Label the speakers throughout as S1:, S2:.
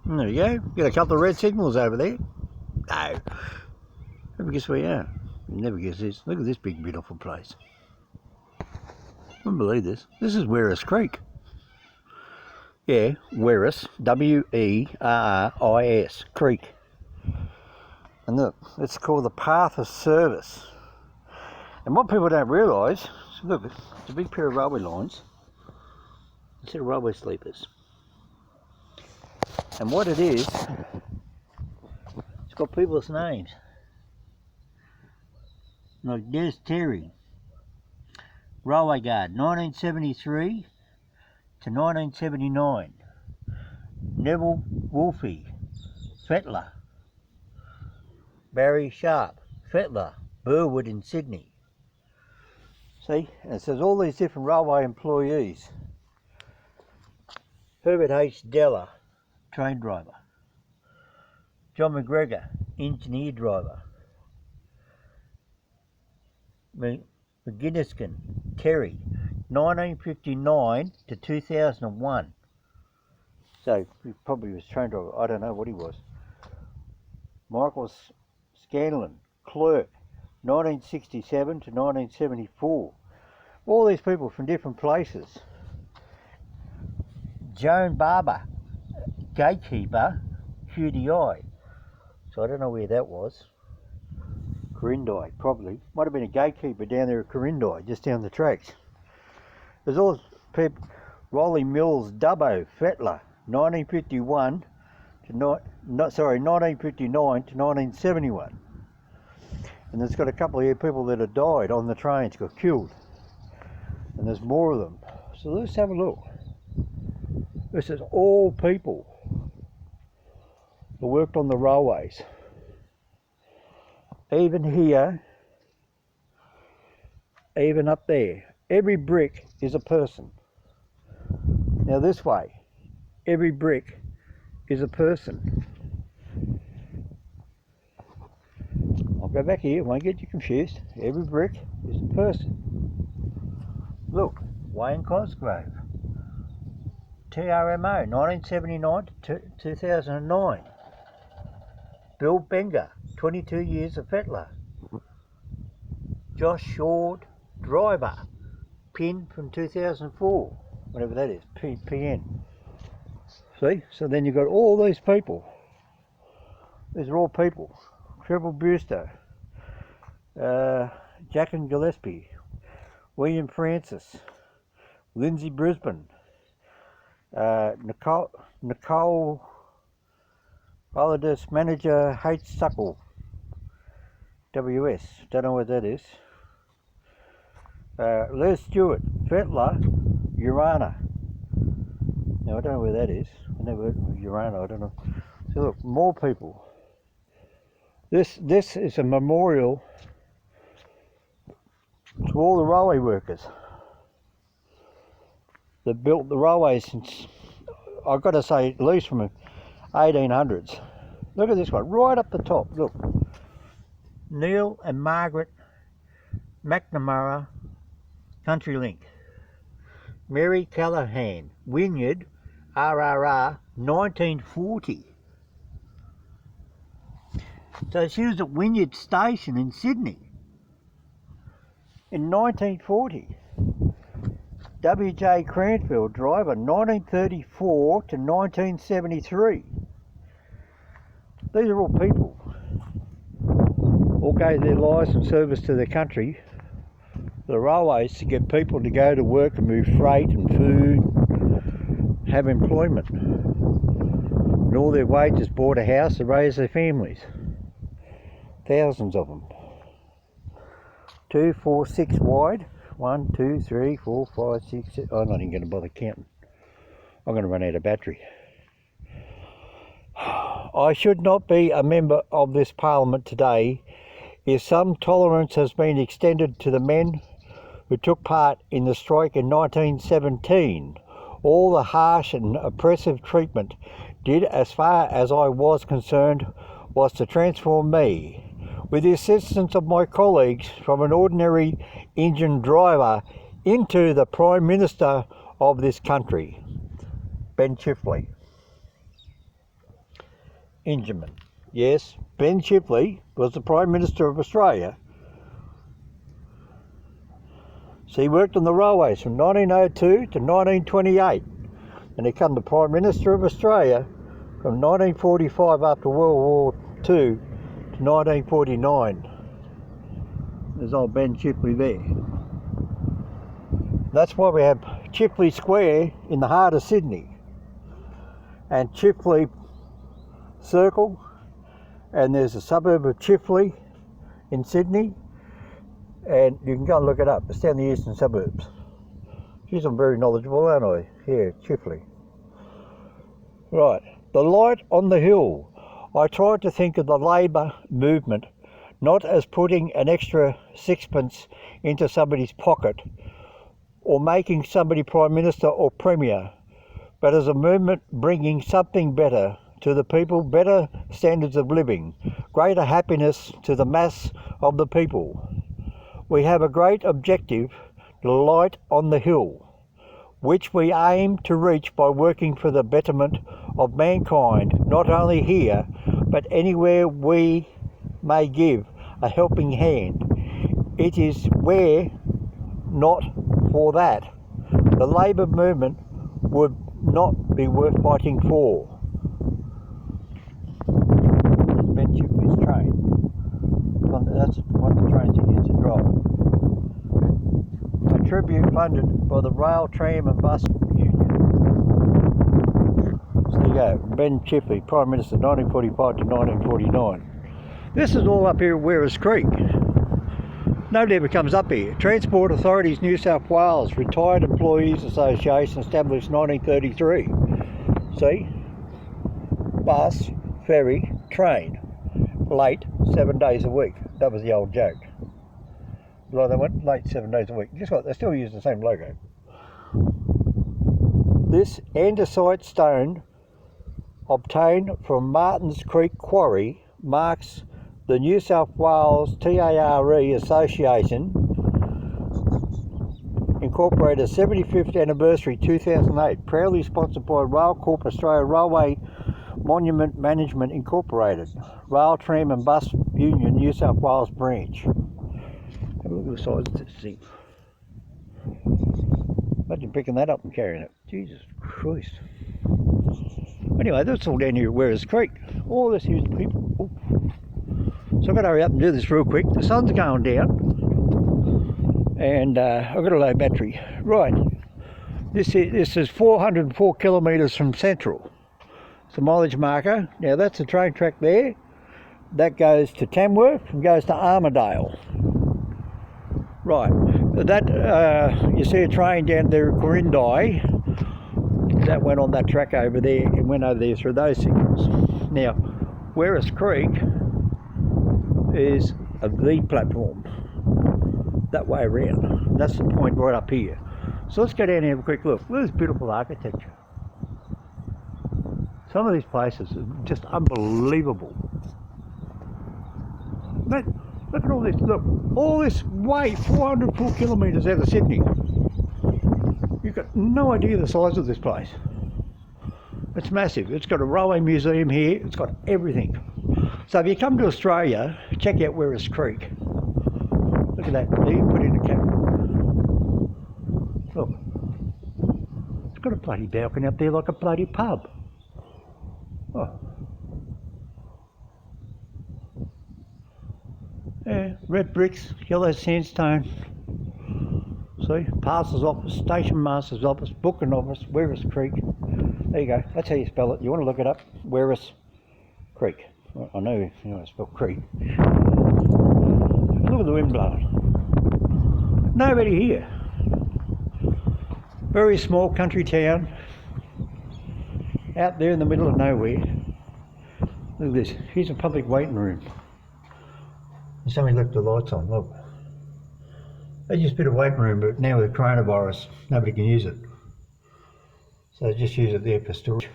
S1: And there you go. Get a couple of red signals over there. No. Never guess where you are. You never guess this. Look at this big, beautiful place. I can't believe this. This is Werris Creek. Yeah, Werris. W-E-R-R-I-S. Creek. And look, it's called the Path of Service. And what people don't realise, look, it's a big pair of railway lines. It's a railway sleepers. And what it is, it's got people's names. Like Des Terry, Railway Guard, 1973 to 1979. Neville Wolfe, Fettler. Barry Sharp, Fettler, Burwood in Sydney. See, and it says all these different railway employees. Herbert H. Della, train driver. John McGregor, engineer driver. McGinniskin, Terry, 1959 to 2001. So he probably was train driver. I don't know what he was. Michael Scanlon, clerk, 1967 to 1974. All these people from different places. Joan Barber, gatekeeper, QDI. So I don't know where that was. Corindi, probably. Might have been a gatekeeper down there at Corindi, just down the tracks. There's all people. Rolly Mills Dubbo, Fettler, 1951 to 1959 to 1971. And there's got a couple of people that have died on the trains, got killed. And there's more of them. So let's have a look. This is all people that worked on the railways. Even here, even up there. Every brick is a person. Now this way, every brick is a person. I'll go back here, won't get you confused. Every brick is a person. Look, Wayne Cosgrove. TRMO, 1979 to 2009. Bill Benger, 22 years of Fettler. Josh Short, driver, PIN from 2004, whatever that is, PN. See, so then you've got all these people. These are all people. Trevor Brewster, Jack and Gillespie, William Francis, Lindsay Brisbane, Nicole Holidays manager H. Suckle, WS, don't know what that is. Les Stewart, Fettler, Urana. Now I don't know where that is. I never heard of Urana, I don't know. So look, more people. This is a memorial to all the railway workers that built the railways since, I've got to say, at least from the 1800s. Look at this one, right up the top, look. Neil and Margaret McNamara, CountryLink. Mary Callahan, Wynyard, RRR, 1940. So she was at Wynyard Station in Sydney in 1940. W.J. Cranfield, driver, 1934 to 1973. These are all people. All gave their lives and service to their country, the railways, to get people to go to work and move freight and food, have employment. And all their wages bought a house to raise their families. Thousands of them. 2, 4, 6 wide. 1, 2, 3, 4, 5, 6, 7. I'm not even going to bother counting. I'm going to run out of battery. I should not be a member of this parliament today if some tolerance has been extended to the men who took part in the strike in 1917. All the harsh and oppressive treatment did, as far as I was concerned, was to transform me, with the assistance of my colleagues, from an ordinary engine driver into the Prime Minister of this country. Ben Chifley. Ingeman. Yes, Ben Chipley was the Prime Minister of Australia. So he worked on the railways from 1902 to 1928, and he became the Prime Minister of Australia from 1945 after World War II to 1949. There's old Ben Chipley there. That's why we have Chipley Square in the heart of Sydney, and Chipley Circle, and there's a suburb of Chipley in Sydney, and you can go and look it up. It's down the eastern suburbs. Geez, I'm very knowledgeable, aren't I? Here, Chipley. Right, the light on the hill. I tried to think of the Labor movement not as putting an extra sixpence into somebody's pocket or making somebody Prime Minister or Premier, but as a movement bringing something better to the people, better standards of living, greater happiness to the mass of the people. We have a great objective, the light on the hill, which we aim to reach by working for the betterment of mankind, not only here, but anywhere we may give a helping hand. It is where, not for that, the Labor movement would not be worth fighting for. There's Ben Chipley's train. That's one of the trains he used to drive. A tribute funded by the Rail, Tram and Bus Union. So there you go, Ben Chipley, Prime Minister 1945 to 1949. This is all up here at Werris Creek. Nobody ever comes up here. Transport Authorities New South Wales Retired Employees Association established 1933. See? Bus, ferry, train. Late 7 days a week. That was the old joke. Well, they went late 7 days a week. Guess what? They still use the same logo. This andesite stone obtained from Martins Creek Quarry marks the New South Wales TARE Association Incorporated 75th anniversary 2008, proudly sponsored by Rail Corp Australia Railway Monument Management Incorporated, Rail, Tram and Bus Union New South Wales branch. Have a look at the size of this thing. Imagine picking that up and carrying it. Jesus Christ. Anyway, that's all down here at Werris Creek. All this here's the people. Ooh. So I've got to hurry up and do this real quick. The sun's going down, and I've got a low battery. Right, this is 404 kilometres from Central. It's a mileage marker. Now that's the train track there. That goes to Tamworth and goes to Armidale. Right, that you see a train down there at Corindai. That went on that track over there and went over there through those signals. Now, Werris Creek is the platform that way around. That's the point right up here. So let's go down and have a quick look. Look at this beautiful architecture. Some of these places are just unbelievable. Look at all this. Look, all this way 404 kilometres out of Sydney. You've got no idea the size of this place. It's massive. It's got a railway museum here. It's got everything. So if you come to Australia, check out Werris Creek. Look at that. There you put in a camera. Look. It's got a bloody balcony up there like a bloody pub. Oh. Yeah, red bricks, yellow sandstone. See, parcels office, station master's office, booking office, Werris Creek. There you go. That's how you spell it. You want to look it up? Werris Creek. Well, I know you know how to spell creek. Look at the wind blowing. Nobody here. Very small country town. Out there in the middle of nowhere. Look at this. Here's a public waiting room. Somebody left the lights on. Look. They just built a waiting room, but now with the coronavirus, nobody can use it. So they just use it there for storage.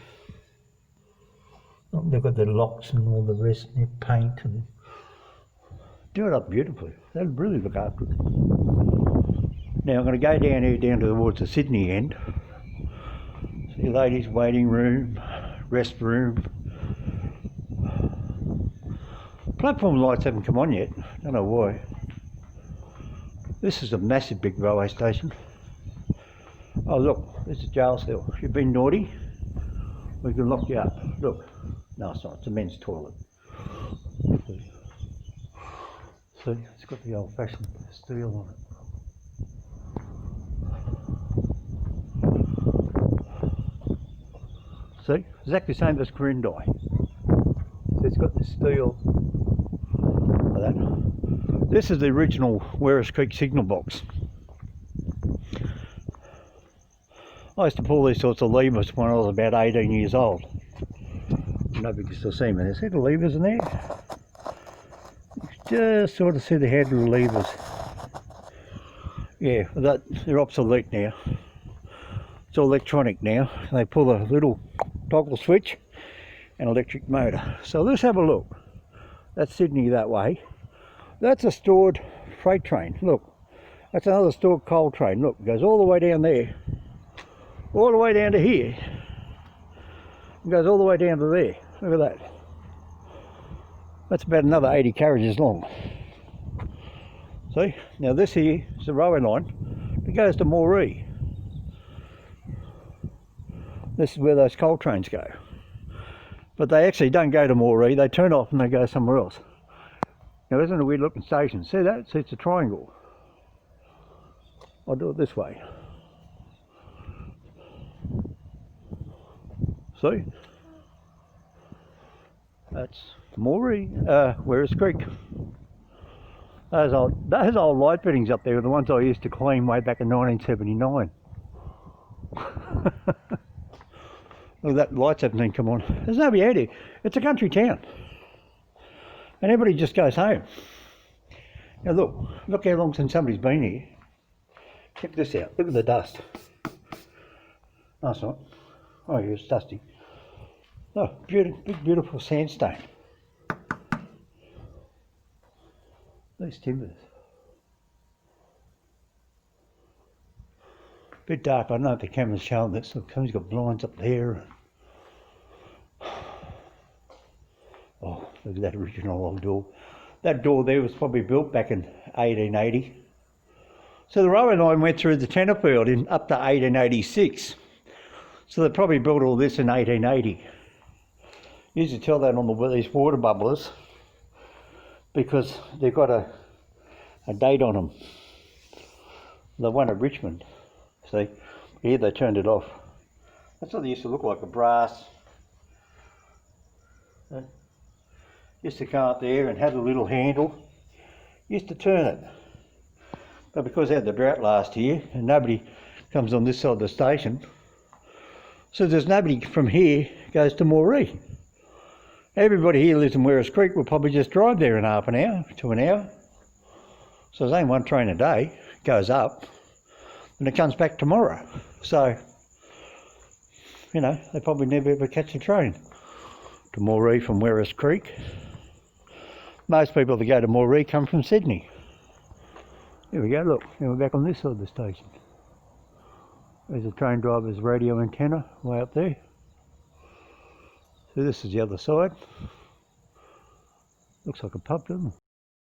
S1: They've got their locks and all the rest, and their paint, and do it up beautifully. They'll really look after it. Now I'm going to go down here, down towards the Sydney end. See ladies' waiting room, rest room. Platform lights haven't come on yet, don't know why. This is a massive big railway station. Oh look, this is a jail cell. If you've been naughty, we can lock you up. Look, no it's not, it's a men's toilet. See, it's got the old fashioned steel on it. See, exactly the same as Corindi. So it's got the steel like that. This is the original Werris Creek signal box. I used to pull these sorts of levers when I was about 18 years old. Nobody can still see me. See the levers in there? You can just sort of see the handle levers. Yeah, they're obsolete now. It's all electronic now. They pull a little toggle switch and electric motor. So let's have a look. That's Sydney that way. That's a stored freight train. Look, that's another stored coal train. Look, it goes all the way down there. All the way down to here. It goes all the way down to there. Look at that. That's about another 80 carriages long. See? Now this here is the railway line. It goes to Moree. This is where those coal trains go. But they actually don't go to Moree, they turn off and they go somewhere else. Now isn't it a weird looking station? See that? See, it's a triangle. I'll do it this way. See? That's Moree, Werris Creek. Those old light fittings up there are the ones I used to clean way back in 1979. Look at that, lights haven't even come on. There's nobody out here. It's a country town. And everybody just goes home. Now look how long since somebody's been here. Check this out, look at the dust. No, it's not. Oh yeah, it's dusty. Oh, big beautiful sandstone. These timbers. Bit dark, I don't know if the camera's showing this. Look, somebody's got blinds up there. Oh, look at that original old door. That door there was probably built back in 1880. So the railway line went through the Tenterfield in up to 1886. So they probably built all this in 1880. You used to tell that on these water bubblers because they've got a date on them. The one at Richmond. See, here they turned it off. That's what they used to look like, a brass. Used to come up there and have a little handle. Used to turn it. But because they had the drought last year and nobody comes on this side of the station, so there's nobody from here goes to Moree. Everybody here lives in Werris Creek will probably just drive there in half an hour to an hour. So there's only one train a day, goes up, and it comes back tomorrow. So, you know, they probably never ever catch a train to Moree from Werris Creek. Most people that go to Moree come from Sydney. Here we go, look, now we're back on this side of the station. There's a train driver's radio antenna way up there. So this is the other side. Looks like a pub, doesn't it?